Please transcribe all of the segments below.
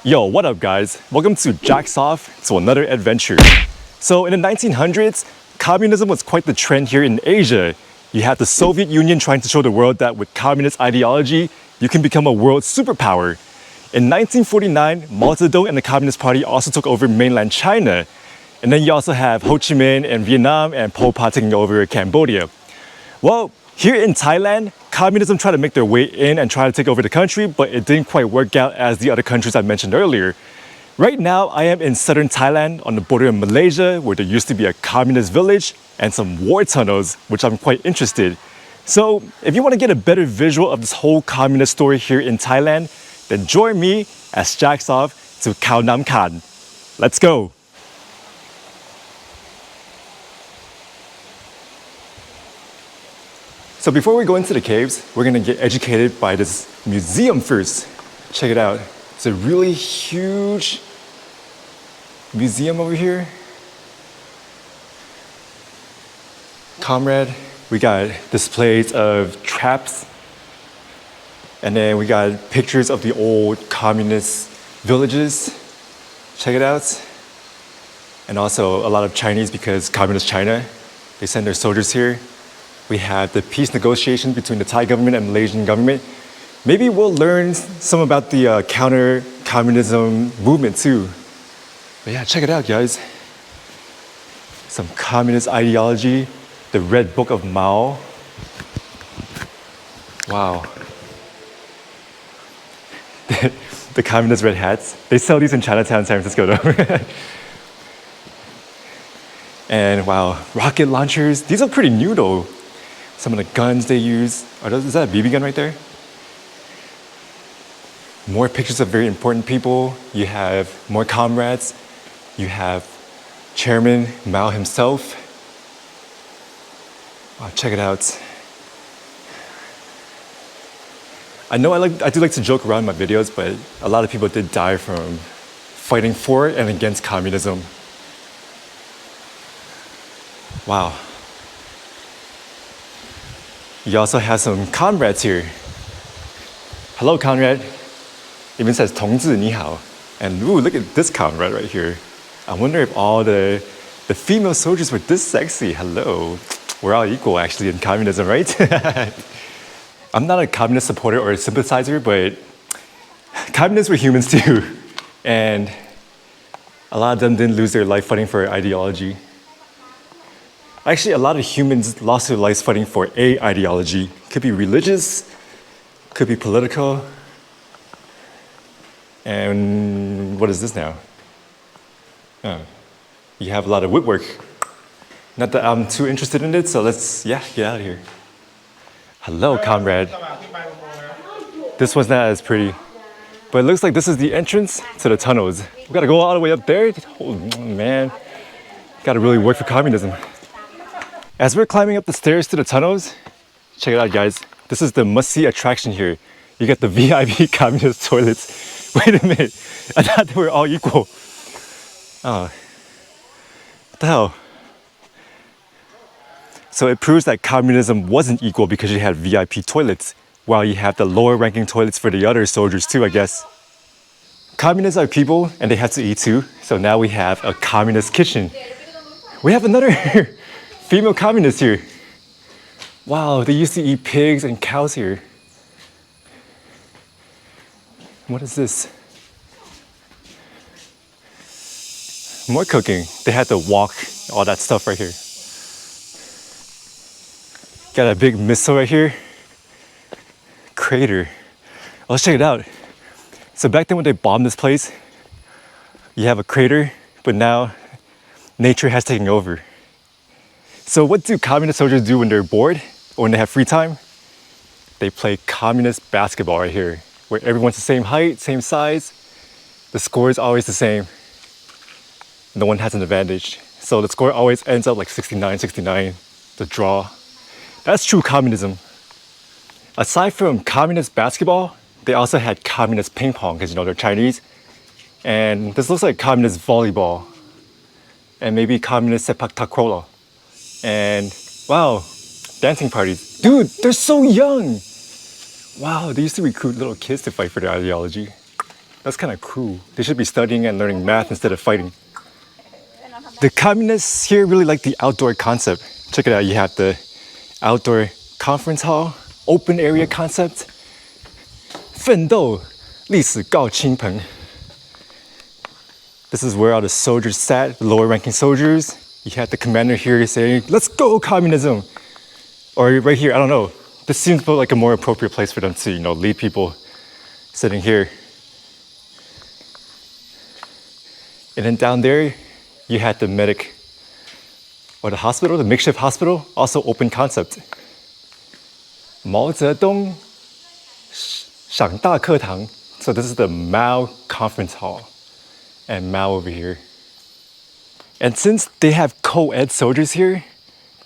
Yo, what up guys? Welcome to Jack's Off to another adventure. So in the 1900s, communism was quite the trend here in Asia. You had the Soviet Union trying to show the world that with communist ideology, you can become a world superpower. In 1949, Mao Zedong and the Communist Party also took over mainland China. And then you also have Ho Chi Minh in Vietnam and Pol Pot taking over Cambodia. Well, here in Thailand, communism tried to make their way in and try to take over the country, but it didn't quite work out as the other countries I mentioned earlier. Right now, I am in southern Thailand on the border of Malaysia, where there used to be a communist village and some war tunnels, which I'm quite interested. So, if you want to get a better visual of this whole communist story here in Thailand, then join me as Jack's off to Khao Nam Khang. Let's go! So before we go into the caves, we're gonna get educated by this museum first. Check it out. It's a really huge museum over here. Comrade, we got displays of traps, and then we got pictures of the old communist villages. Check it out. And also a lot of Chinese, because communist China, they send their soldiers here. We have the peace negotiation between the Thai government and Malaysian government. Maybe we'll learn some about the counter-communism movement too. But yeah, check it out, guys. Some communist ideology, the Red Book of Mao. Wow. The communist red hats. They sell these in Chinatown, San Francisco though. And wow, rocket launchers. These are pretty new though. Some of the guns they use. Is that a BB gun right there? More pictures of very important people. You have more comrades. You have Chairman Mao himself. Wow, check it out. I know I do like to joke around in my videos, but a lot of people did die from fighting for and against communism. Wow. You also have some comrades here. Hello, comrade. Even says 同志你好. And ooh, look at this comrade right here. I wonder if all the female soldiers were this sexy. Hello. We're all equal actually in communism, right? I'm not a communist supporter or a sympathizer, but communists were humans too. And a lot of them didn't lose their life fighting for ideology. Actually, a lot of humans lost their lives fighting for a ideology. Could be religious, could be political. And what is this now? Oh, you have a lot of woodwork. Not that I'm too interested in it, so let's, get out of here. Hello, comrade. This one's not as pretty. But it looks like this is the entrance to the tunnels. We gotta go all the way up there? Oh, man. Gotta really work for communism. As we're climbing up the stairs to the tunnels, check it out, guys. This is the must-see attraction here. You get the VIP communist toilets. Wait a minute. I thought they were all equal. Oh. What the hell? So it proves that communism wasn't equal because you had VIP toilets, while you have the lower-ranking toilets for the other soldiers too, I guess. Communists are people, and they have to eat too. So now we have a communist kitchen. We have another female communists here. Wow, they used to eat pigs and cows here. What is this? More cooking. They had to walk, all that stuff right here. Got a big missile right here. Crater. Oh, let's check it out. So back then when they bombed this place, you have a crater, but now nature has taken over. So what do communist soldiers do when they're bored or when they have free time? They play communist basketball right here, where everyone's the same height, same size. The score is always the same. No one has an advantage. So the score always ends up like 69-69, the draw. That's true communism. Aside from communist basketball, they also had communist ping pong, because they're Chinese. And this looks like communist volleyball. And maybe communist sepak takraw. And wow, dancing parties. Dude, they're so young. Wow, they used to recruit little kids to fight for their ideology. That's kind of cool. They should be studying and learning math instead of fighting. The communists here really like the outdoor concept. Check it out. You have the outdoor conference hall, open area concept. 奋斗，历史告倾盆. This is where all the soldiers sat, the lower ranking soldiers. You had the commander here saying, let's go communism. Or right here, I don't know. This seems like a more appropriate place for them to, lead people sitting here. And then down there, you had the medic, or the hospital, the makeshift hospital, also open concept. 毛泽东赏大课堂. So this is the Mao conference hall. And Mao over here. And since they have co-ed soldiers here,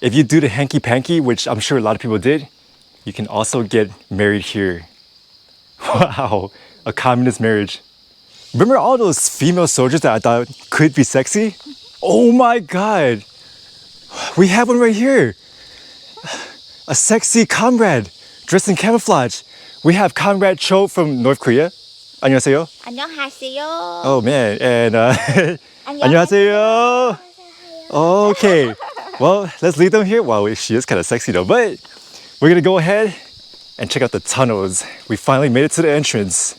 if you do the hanky-panky, which I'm sure a lot of people did, you can also get married here. Wow, a communist marriage. Remember all those female soldiers that I thought could be sexy? Oh my God. We have one right here. A sexy comrade dressed in camouflage. We have Comrade Cho from North Korea. 안녕하세요. 안녕하세요. Oh man, and 안녕하세요. Okay, well, let's leave them here. Wow, she is kind of sexy though, but we're gonna go ahead and check out the tunnels. We finally made it to the entrance.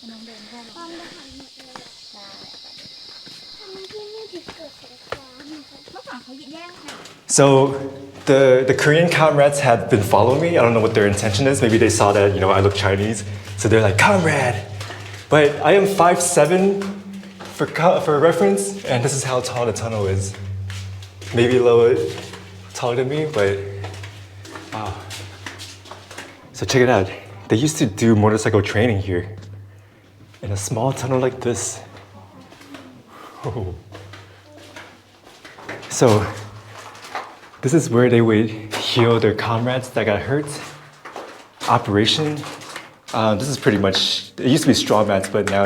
So the Korean comrades have been following me. I don't know what their intention is. Maybe they saw that, I look Chinese. So they're like, comrade. But I am 5'7" for reference, and this is how tall the tunnel is. Maybe a little bit taller than me, but wow. So check it out. They used to do motorcycle training here in a small tunnel like this. Oh. So this is where they would heal their comrades that got hurt. Operation. This is pretty much, it used to be straw mats, but now,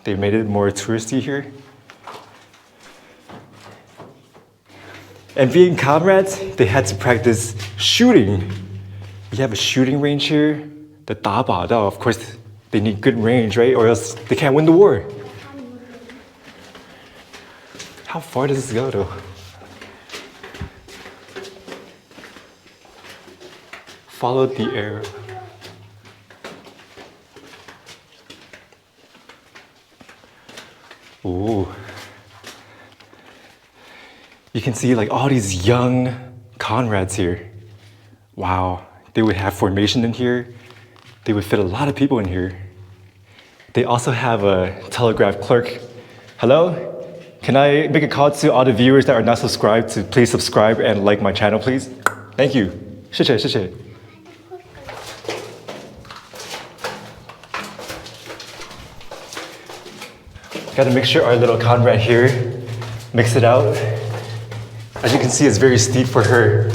they've made it more touristy here. And being comrades, they had to practice shooting. We have a shooting range here. The daba, of course, they need good range, right? Or else they can't win the war. How far does this go, though? Follow the arrow. Ooh. You can see all these young comrades here. Wow. They would have formation in here. They would fit a lot of people in here. They also have a telegraph clerk. Hello? Can I make a call to all the viewers that are not subscribed to please subscribe and like my channel, please? Thank you. 谢谢, 谢谢. Gotta make sure our little comrade here, mix it out. As you can see, it's very steep for her.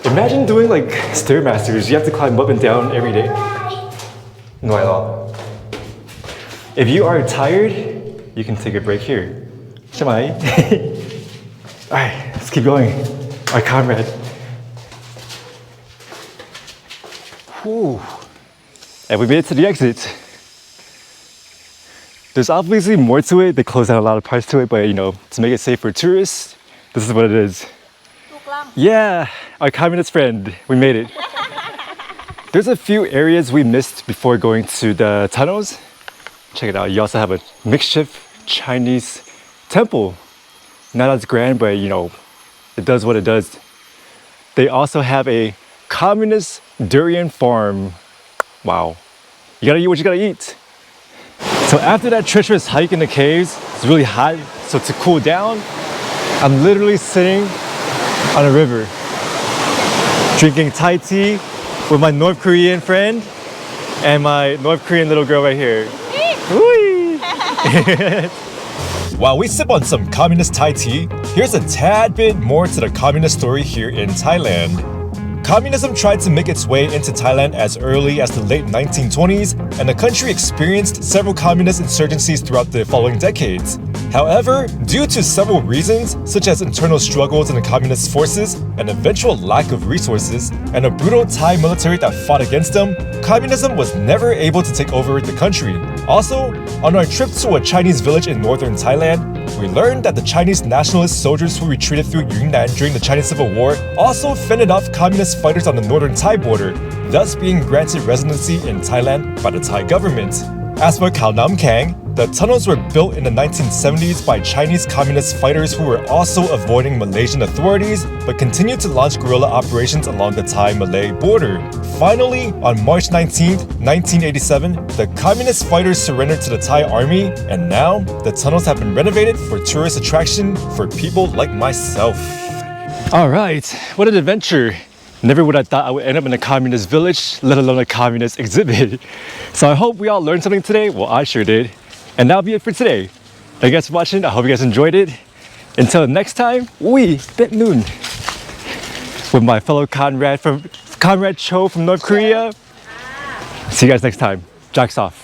Imagine doing Stairmasters. You have to climb up and down every day. No at all. If you are tired, you can take a break here. Shamai. Alright, let's keep going. Our comrade. Whew. And we made it to the exit. There's obviously more to it. They closed down a lot of parts to it, but to make it safe for tourists, this is what it is. Yeah, our communist friend, we made it. There's a few areas we missed before going to the tunnels. Check it out. You also have a makeshift Chinese temple. Not as grand, but it does what it does. They also have a communist durian farm. Wow. You gotta eat what you gotta eat. So after that treacherous hike in the caves, it's really hot. So to cool down, I'm literally sitting on a river, drinking Thai tea with my North Korean friend and my North Korean little girl right here. While we sip on some communist Thai tea, here's a tad bit more to the communist story here in Thailand. Communism tried to make its way into Thailand as early as the late 1920s, and the country experienced several communist insurgencies throughout the following decades. However, due to several reasons, such as internal struggles in the communist forces, an eventual lack of resources, and a brutal Thai military that fought against them, communism was never able to take over the country. Also, on our trip to a Chinese village in northern Thailand, we learned that the Chinese nationalist soldiers who retreated through Yunnan during the Chinese Civil War also fended off communist fighters on the northern Thai border, thus being granted residency in Thailand by the Thai government. As for Khao Nam Khang, the tunnels were built in the 1970s by Chinese communist fighters who were also avoiding Malaysian authorities but continued to launch guerrilla operations along the Thai-Malay border. Finally, on March 19, 1987, the communist fighters surrendered to the Thai army, and now the tunnels have been renovated for tourist attraction for people like myself. Alright, what an adventure! Never would I thought I would end up in a communist village, let alone a communist exhibit. So I hope we all learned something today. Well, I sure did. And that'll be it for today. Thank you guys for watching. I hope you guys enjoyed it. Until next time, Tet Noon. With my fellow Conrad Cho from North Korea. See you guys next time. Jack's off.